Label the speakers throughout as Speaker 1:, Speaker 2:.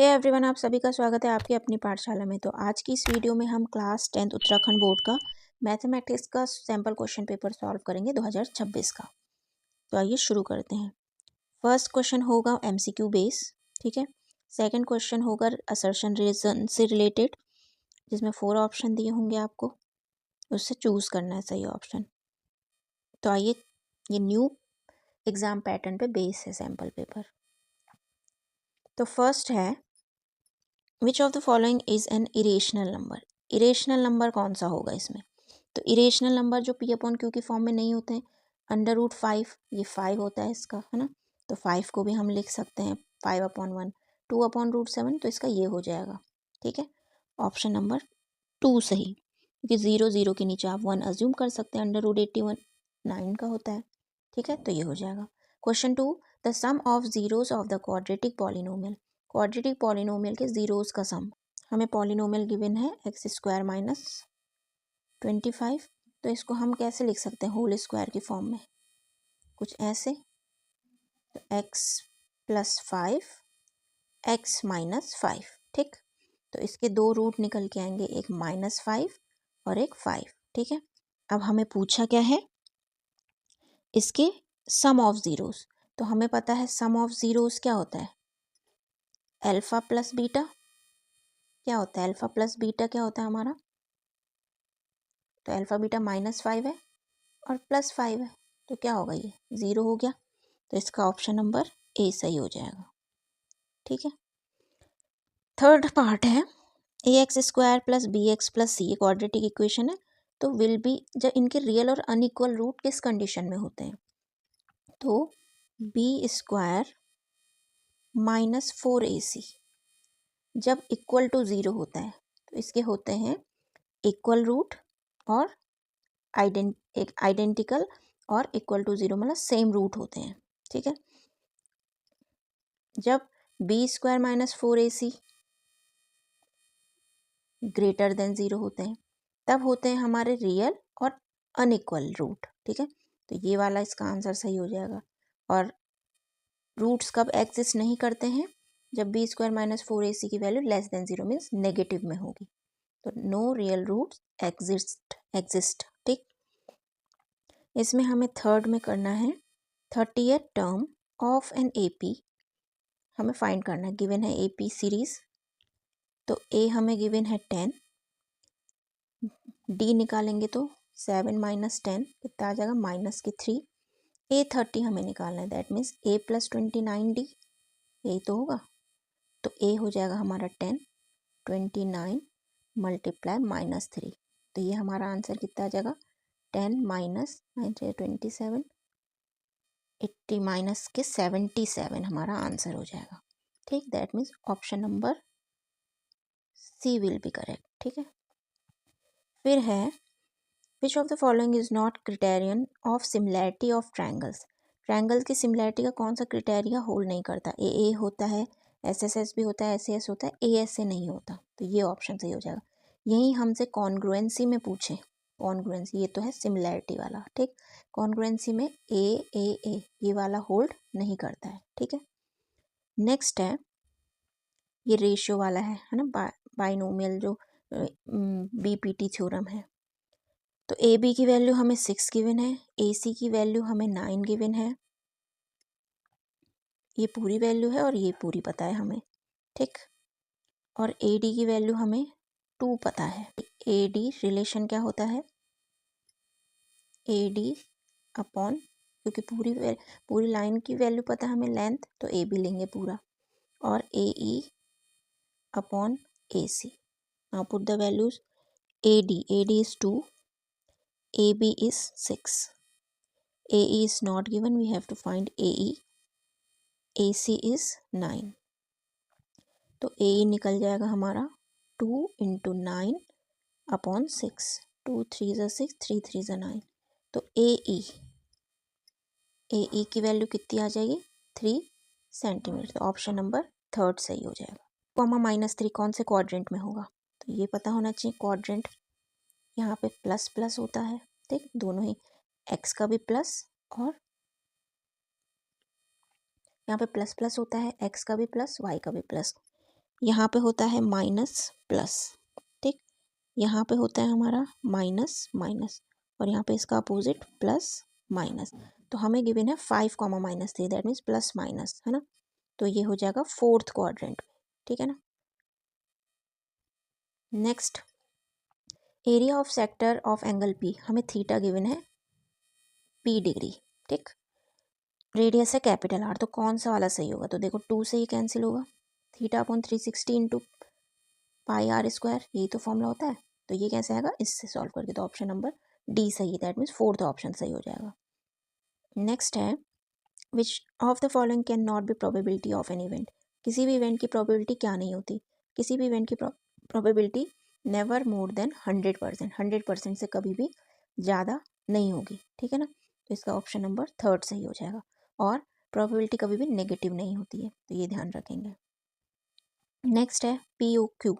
Speaker 1: Hey everyone, आप सभी का स्वागत है आपकी अपनी पाठशाला में। तो आज की इस वीडियो में हम क्लास 10th उत्तराखंड बोर्ड का मैथमेटिक्स का सैम्पल क्वेश्चन पेपर सॉल्व करेंगे 2026 का। तो आइए शुरू करते हैं। फर्स्ट क्वेश्चन होगा एमसीक्यू बेस, ठीक है। सेकंड क्वेश्चन होगा असर्शन रीजन से रिलेटेड, जिसमें 4 ऑप्शन दिए होंगे आपको, उससे चूज़ करना है सही ऑप्शन। तो आइए, ये न्यू एग्ज़ाम पैटर्न पे बेस है सैम्पल पेपर। तो फर्स्ट है, which of the following is an irrational number. Irrational number कौन सा होगा इसमें? तो इरेशनल नंबर जो पी अपॉन क्यू की फॉर्म में नहीं होते हैं, √5 ये 5 होता है इसका, है ना। तो 5 को भी हम लिख सकते हैं 5/1, 2/√7, तो इसका ये हो जाएगा, ठीक है। ऑप्शन नंबर 2 सही, क्योंकि 0 0 के नीचे आप 1 अज्यूम कर सकते हैं, √81 9 का होता है, ठीक है। तो ये हो जाएगा। Question 2, the sum of zeroes of the quadratic polynomial. Quadratic polynomial के जीरोज का सम, हमें पॉलिनोमियल गिवन है x² - 25, तो इसको हम कैसे लिख सकते हैं होल स्क्वायर की फॉर्म में, कुछ ऐसे। तो x + 5 x - 5, ठीक। तो इसके 2 रूट निकल के आएंगे, एक -5 और एक 5, ठीक है। अब हमें पूछा क्या है, इसके सम ऑफ ज़ीरोस। तो हमें पता है सम ऑफ ज़ीरोस क्या होता है, अल्फ़ा प्लस बीटा। क्या होता है अल्फ़ा प्लस बीटा, क्या होता है हमारा? तो अल्फ़ा बीटा -5 है और +5 है, तो क्या होगा, ये 0 हो गया। तो इसका ऑप्शन नंबर ए सही हो जाएगा, ठीक है। थर्ड पार्ट है, ax² + bx + c quadratic equation है। तो विल बी, जब इनके रियल और अनइक्वल रूट किस कंडीशन में होते हैं, तो b² - 4ac जब इक्वल टू 0 होता है, तो इसके होते हैं इक्वल रूट और आइडेंटिकल, और इक्वल टू 0 मतलब सेम रूट होते हैं, ठीक है। जब b² - 4ac ग्रेटर देन 0 होते हैं, तब होते हैं हमारे रियल और अनइक्वल रूट, ठीक है। तो ये वाला इसका आंसर सही हो जाएगा। और रूट्स कब एग्जिस्ट नहीं करते हैं, जब b² - 4ac की value less than 0 means negative में होगी। तो नो रियल रूट्स एग्जिस्ट, ठीक। इसमें हमें थर्ड में करना है 30th term of an AP, हमें फाइंड करना है। गिवन है AP सीरीज, तो A हमें गिवन है 10, D निकालेंगे तो 7 - 10 कितना आ जाएगा, -3। A 30 हमें निकालना है, दैट मीन्स A + 29D, यही तो होगा। तो A हो जाएगा हमारा 10, 29 × -3, तो ये हमारा आंसर कितना आ जाएगा, 10 - 27, 80 माइनस के 77 हमारा आंसर हो जाएगा, ठीक। That means option number C will be correct, ठीक है। फिर है, which of the following is not criterion of similarity of triangles. Triangles की सिमिलैरिटी का कौन सा क्रिटेरिया होल्ड नहीं करता? ए होता है, एस भी होता है, एस होता है, ए से नहीं होता। तो ये ऑप्शन सही हो जाएगा। यही हमसे कॉन्ग्रुएंसी में पूछे, कॉन्ग्रुएंसी ये तो है सिमिलैरिटी वाला, ठीक। कॉन्ग्रुएंसी में ए ये वाला होल्ड नहीं करता है, ठीक है। नेक्स्ट है, ये रेशियो वाला है ना, बाइनोमियल जो BPT थ्योरम है। तो AB की वैल्यू हमें 6 गिवन है, AC की वैल्यू हमें 9 गिवन है, ये पूरी वैल्यू है और ये पूरी पता है हमें, ठीक। और AD की वैल्यू हमें 2 पता है। AD रिलेशन क्या होता है, AD अपॉन, क्योंकि पूरी लाइन की वैल्यू पता है हमें लेंथ, तो AB लेंगे पूरा, और AE upon AC। Now put the values, AD is 2, AB is 6, AE is not given, we have to find AE, AC is 9। तो AE निकल जाएगा हमारा 2 × 9 अपॉन 6, 2 3 = 6, 3 3 = 9। तो AE की वैल्यू कितनी आ जाएगी, 3 सेंटीमीटर। तो ऑप्शन नंबर थर्ड सही हो जाएगा। -3 कौन से क्वाड्रेंट में होगा, तो ये पता होना चाहिए। क्वाड्रेंट यहाँ पे प्लस प्लस होता है, ठीक, दोनों ही, x का भी प्लस और यहाँ पे प्लस प्लस होता है, x का भी प्लस y का भी प्लस। यहाँ पे होता है माइनस प्लस, ठीक, यहाँ पे होता है हमारा माइनस माइनस, और यहाँ पे इसका अपोजिट प्लस माइनस। तो हमें गिवन है 5, -3, दैट मीन्स प्लस माइनस, है ना। तो ये हो जाएगा फोर्थ क्वाड्रेंट में, ठीक है ना। Next, area of sector of angle P, हमें थीटा गिवन है पी डिग्री, ठीक। रेडियस है कैपिटल आर, तो कौन सा वाला सही होगा, तो देखो 2 से ये कैंसिल होगा, theta upon 360 into pi r square, यही तो फॉर्मूला होता है। तो ये कैसे आएगा, इससे सॉल्व करके, तो ऑप्शन नंबर डी सही है, दैट मीन्स फोर्थ ऑप्शन सही हो जाएगा। नेक्स्ट है, which of the following can not be probability of an event, किसी भी इवेंट की प्रोबेबिलिटी क्या नहीं होती, किसी भी इवेंट की प्रोबेबिलिटी नेवर मोर देन 100%, 100% से कभी भी ज़्यादा नहीं होगी, ठीक है ना। तो इसका ऑप्शन नंबर थर्ड सही हो जाएगा, और प्रोबेबिलिटी कभी भी नेगेटिव नहीं होती है, तो ये ध्यान रखेंगे। नेक्स्ट है P O Q,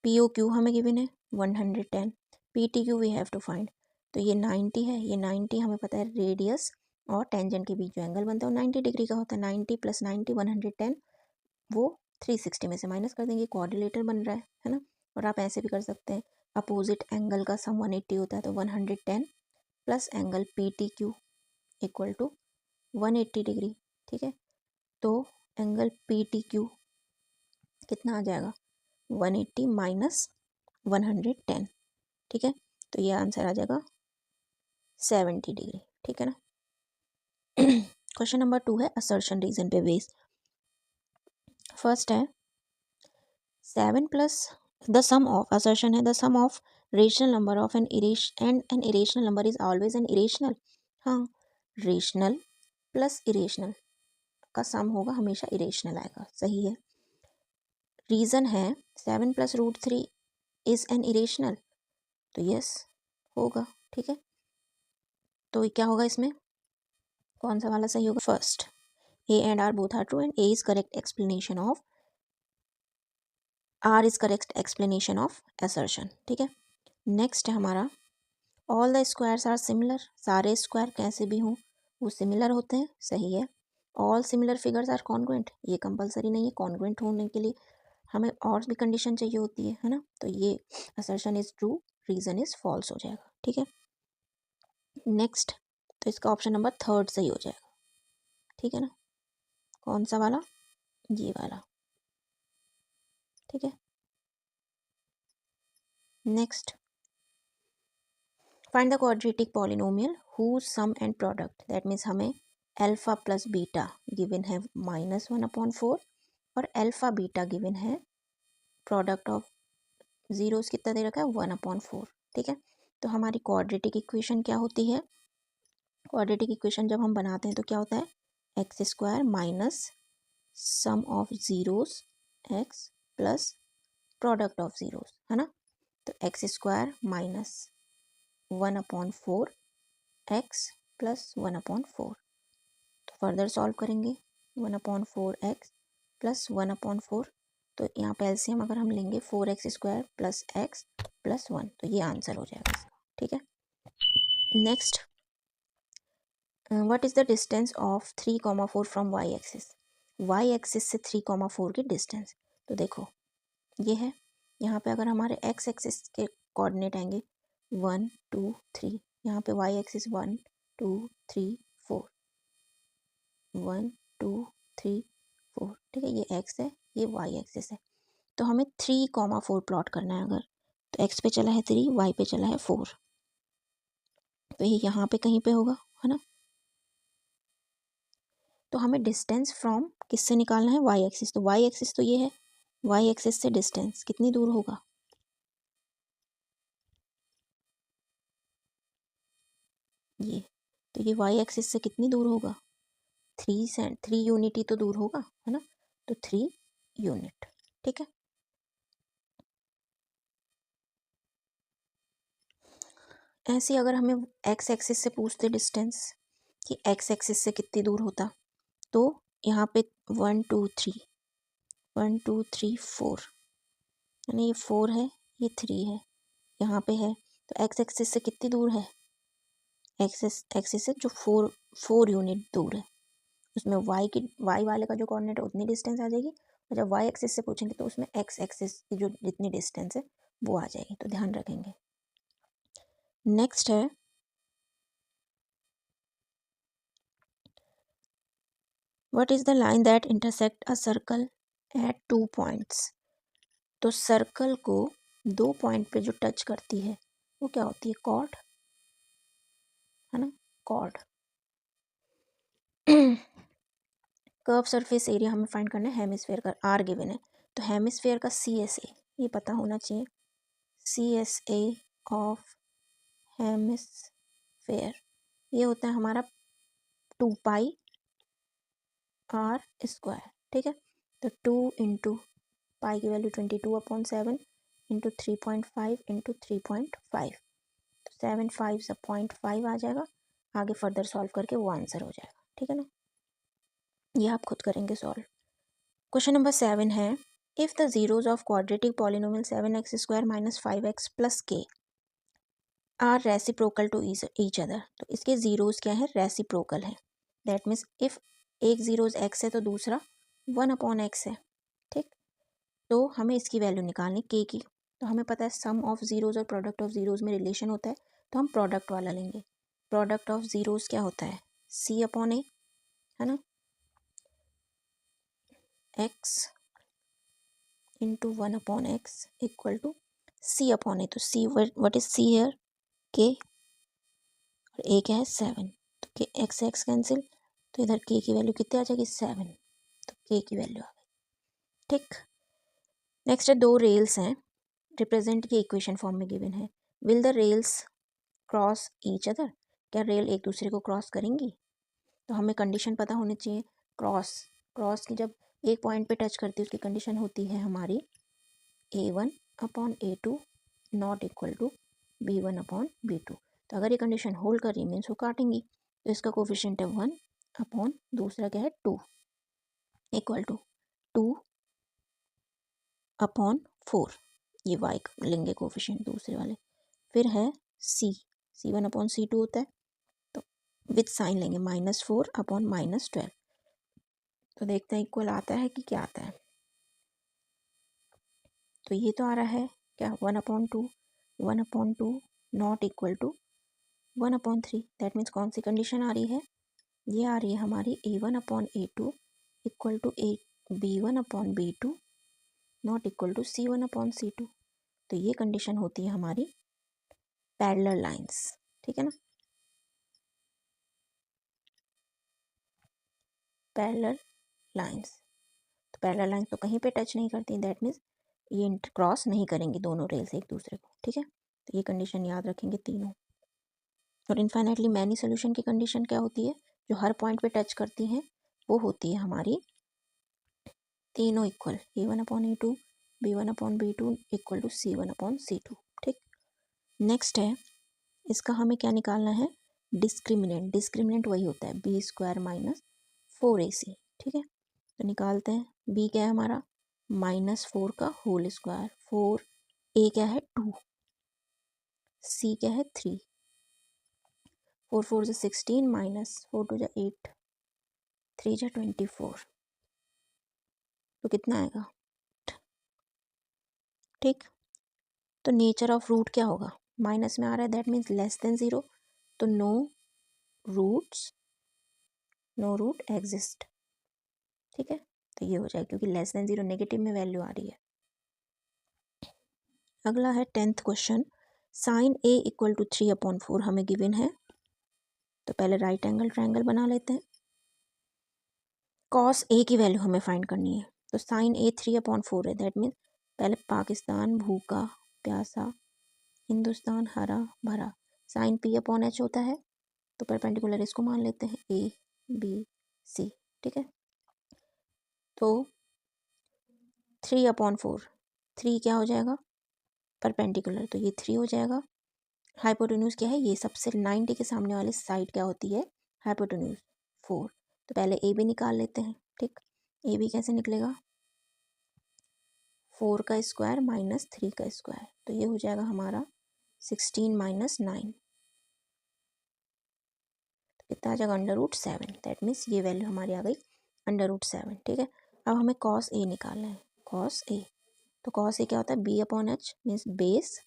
Speaker 1: P O Q हमें गिवन है 110, P T Q we have to find, तो ये 90 है, ये 90 हमें पता है रेडियस और टेंजेंट के बीच जो एंगल बनता है वो 90 डिग्री का होता है, 90 + 90 110, वो 360 में से माइनस कर देंगे, कोऑर्डिनेटर बन रहा है ना। और आप ऐसे भी कर सकते हैं, अपोजिट एंगल का सम 180 होता है, तो 110 plus angle P T Q equal to 180 degree, ठीक है। तो एंगल पी टी क्यू कितना आ जाएगा, 180 माइनस 110, ठीक है। तो ये आंसर आ जाएगा 70 डिग्री, ठीक है ना। क्वेश्चन नंबर 2 है असर्शन रीजन पे बेस्ड। फर्स्ट है 7 plus the sum of, assertion है the sum of rational number of an irrational number is always an irrational. हाँ, रेशनल प्लस इरेशनल का सम होगा, हमेशा इरेशनल आएगा, सही है। रीज़न है 7 + √3 इज़ एन इरेशनल, तो यस होगा, ठीक है। तो क्या होगा इसमें, कौन सा वाला सही होगा, first, A and R both are true and A is correct explanation of, R is correct explanation of assertion, ठीक है। नेक्स्ट है हमारा all the squares are similar, सारे स्क्वायर कैसे भी हों वो सिमिलर होते हैं, सही है। All similar figures are congruent, ये कंपलसरी नहीं है, कॉन्ग्रुएंट होने के लिए हमें और भी कंडीशन चाहिए होती है ना। तो ये assertion is true, reason is false हो जाएगा, ठीक है। नेक्स्ट, तो इसका ऑप्शन नंबर थर्ड सही हो जाएगा, ठीक है ना। कौन सा वाला, ये वाला, ठीक है। Next, find the quadratic polynomial whose sum and product, that means हमें अल्फा प्लस बीटा गिवन है -1/4, और अल्फा बीटा गिवन है प्रोडक्ट ऑफ जीरोस कितना दे रखा है 1/4, ठीक है। तो हमारी क्वाड्रेटिक इक्वेशन क्या होती है, क्वाड्रेटिक इक्वेशन जब हम बनाते हैं तो क्या होता है, x² minus sum of zeros x plus product of zeros, है ना। तो x² माइनस 1/4 x प्लस 1/4, तो फर्दर सॉल्व करेंगे 1/4 x प्लस 1/4, तो यहाँ पे एलसीएम अगर हम लेंगे 4x² प्लस x प्लस 1, तो ये आंसर हो जाएगा इसका, ठीक है। Next, what is the distance of 3,4 from y axis, y axis से 3,4 की डिस्टेंस, तो देखो ये है, यहाँ पे अगर हमारे x एक्सिस के कोऑर्डिनेट आएंगे 1 2 3, यहाँ पे y एक्सिस 1 2 3 4, 1 2 3 4, ठीक है। ये x है, ये y एक्सिस है, तो हमें 3,4 प्लॉट करना है। अगर तो x पे चला है 3, y पे चला है 4, तो ये यहाँ पे कहीं पे होगा, है ना। तो हमें डिस्टेंस फ्रॉम किससे निकालना है, y एक्सिस, तो y एक्सिस तो ये है, y एक्सिस से डिस्टेंस कितनी दूर होगा, ये, तो ये y एक्सिस से कितनी दूर होगा, 3 यूनिट ही तो दूर होगा, है ना। तो 3 यूनिट, ठीक है। ऐसे अगर हमें x एक्सिस से पूछते डिस्टेंस कि x एक्सिस से कितनी दूर होता, तो यहाँ पे 1 2 3 1 2 3 4, यानी ये 4 है, ये 3 है, यहाँ पे है, तो x एक्सिस से कितनी दूर है, एक्सिस से जो 4 यूनिट दूर है, उसमें y वाले का जो कोऑर्डिनेट है उतनी डिस्टेंस आ जाएगी, जब वाई एक्सिस से पूछेंगे तो उसमें एक्स एक्सिस की जो जितनी डिस्टेंस है वो आ जाएगी, तो ध्यान रखेंगे। नेक्स्ट है what is the line that intersect a circle eight 2 points. तो सर्कल को 2 पॉइंट पे जो टच करती है वो क्या होती है, कॉर्ड, है ना, कॉर्ड। कर्व सरफेस एरिया हमें फाइंड करना है, हेमिस्फेयर का आर गिवन है, तो हेमिस्फेयर का सी एस ए ये पता होना चाहिए, C S A of hemisphere ये होता है हमारा 2 पाई आर स्क्वायर, ठीक है। तो 2 इंटू पाई की वैल्यू 22/7 इंटू 3.5 इंटू 3.5, तो 7 5 से 0.5 आ जाएगा। आगे फर्दर सॉल्व करके वो आंसर हो जाएगा, ठीक है ना, ये आप खुद करेंगे सॉल्व। क्वेश्चन नंबर 7 है if the zeroes of quadratic polynomial 7x² - 5x + k are reciprocal to each other. तो इसके जीरोज क्या है, रेसिप्रोकल है। दैट मीन्स इफ़ एक जीरोज x है तो दूसरा 1/x है, ठीक। तो हमें इसकी वैल्यू निकालनी k की। तो हमें पता है सम ऑफ जीरोज और प्रोडक्ट ऑफ जीरोज में रिलेशन होता है, तो हम प्रोडक्ट वाला लेंगे। प्रोडक्ट ऑफ जीरोज क्या होता है, c/a, है ना, x into 1/x equal to c/a। तो c what is c here, k, और a क्या है 7, तो k x x कैंसिल, तो इधर k की वैल्यू कितनी आ जाएगी 7, तो k की वैल्यू आ गई, ठीक। नेक्स्ट है दो रेल्स हैं, रिप्रेजेंट की इक्वेशन फॉर्म में गिवन है। Will the rails cross each other, क्या रेल एक दूसरे को क्रॉस करेंगी। तो हमें कंडीशन पता होनी चाहिए, क्रॉस क्रॉस की जब एक पॉइंट पे टच करती है उसकी कंडीशन होती है हमारी a1/a2 not equal to b1/b2। तो अगर ये कंडीशन होल्ड कर रही मीन्स वो काटेंगी, तो इसका कोफिशिएंट है 1 दूसरा क्या है 2 इक्वल टू 2/4, ये y लेंगे कोफिशिएंट दूसरे वाले। फिर है c1/c2 होता है, तो विथ साइन लेंगे -4/-12। तो देखते हैं इक्वल आता है कि क्या आता है। तो ये तो आ रहा है क्या 1/2 not equal to 1/3। That means कौन सी कंडीशन आ रही है, ये आ रही है हमारी a1/a2 equal to b1/b2 not equal to c1/c2। तो ये कंडीशन होती है हमारी पैरेलल लाइंस, ठीक है ना, पैरेलल लाइंस। तो पैरेलल लाइंस तो कहीं पे टच नहीं करती, दैट मीन्स ये क्रॉस नहीं करेंगी दोनों रेल्स एक दूसरे को, ठीक है। तो ये कंडीशन याद रखेंगे तीनों। और इनफाइनाइटली मैनी सोल्यूशन की कंडीशन क्या होती है, जो हर पॉइंट पे टच करती हैं वो होती है हमारी तीनों equal a1/a2 b1/b2 equal to c1/c2, ठीक। नेक्स्ट है इसका हमें क्या निकालना है, डिस्क्रिमिनेंट। डिस्क्रिमिनेंट वही होता है b² - 4ac, ठीक है। तो निकालते हैं, b क्या है हमारा -4 का होल स्क्वायर, 4, a क्या है 2, c क्या है 3, 4 4 से 16 -4 2 जा 8 3 जा 24, तो कितना आएगा, ठीक। तो नेचर ऑफ रूट क्या होगा, माइनस में आ रहा है दैट मीन्स लेस देन 0, तो नो रूट एग्जिस्ट, ठीक है। तो ये हो जाएगा क्योंकि लेस देन 0 नेगेटिव में वैल्यू आ रही है। अगला है 10th question, sine a equal to 3/4 हमें गिवन है। तो पहले राइट एंगल ट्रायंगल बना लेते हैं। कॉस a की वैल्यू हमें फाइंड करनी है, तो साइन a 3/4 है, दैट मीन्स पहले पाकिस्तान भूखा प्यासा, हिंदुस्तान हरा भरा, साइन p/h होता है, तो परपेंडिकुलर इसको मान लेते हैं a b c, ठीक है। तो 3/4, 3 क्या हो जाएगा परपेंडिकुलर, तो ये 3 हो जाएगा। हाइपोटेन्यूज क्या है, ये सबसे 90 के सामने वाली साइड क्या होती है हाइपोटेन्यूज 4। तो पहले ए बी निकाल लेते हैं, ठीक। ए बी कैसे निकलेगा, 4 का स्क्वायर -3 का स्क्वायर, तो ये हो जाएगा हमारा 16 - 9, कितना आ जाएगा √7। दैट मीन्स ये वैल्यू हमारी आ गई √7, ठीक है। अब हमें कॉस ए निकालना है, कॉस ए। तो कॉस ए क्या होता है, B upon H means base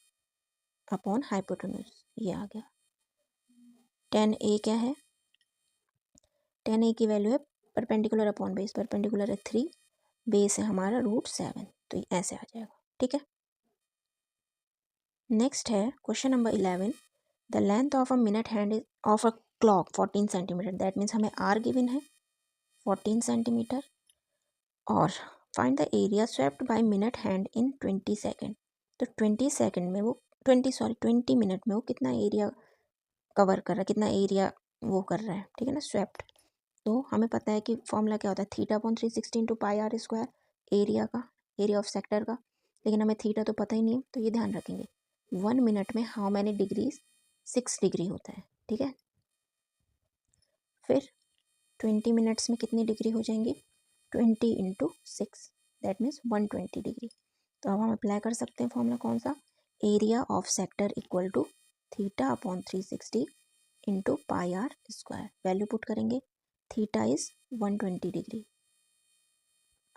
Speaker 1: upon hypotenuse, ये आ गया। टेन ए क्या है, टेन ए की वैल्यू है परपेंडिकुलर अपॉन बेस, परपेंडिकुलर है 3, बेस है हमारा √7, तो ये ऐसे आ जाएगा, ठीक है। नेक्स्ट है question number 11, the length of a minute hand of a clock 14 centimetre, that means हमें आर गिवन है 14 सेंटीमीटर, और find the area swept by minute hand in 20 second. तो 20 सेकेंड में वो 20 मिनट में वो कितना एरिया कवर कर रहा है, कितना एरिया वो कर रहा है, ठीक है ना, स्वेप्ट। तो हमें पता है कि फॉर्मूला क्या होता है, theta upon 360 into pi r square, area का, एरिया ऑफ सेक्टर का। लेकिन हमें थीटा तो पता ही नहीं है, तो ये ध्यान रखेंगे 1 मिनट में हाउ मैनी डिग्रीज, 6 डिग्री होता है, ठीक है। फिर 20 मिनट्स में कितनी डिग्री हो जाएंगी, 20 इंटू 6, दैट मीन्स 120 डिग्री। तो अब हम अप्लाई कर सकते हैं फॉर्मूला कौन सा, area of sector equal to theta upon 360 into pi r square. Value put करेंगे, theta is 120 degree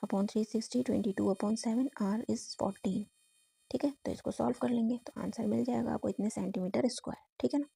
Speaker 1: upon 360, 22 upon 7, r is 14, ठीक है। तो इसको सॉल्व कर लेंगे तो आंसर मिल जाएगा आपको इतने सेंटीमीटर स्क्वायर, ठीक है ना।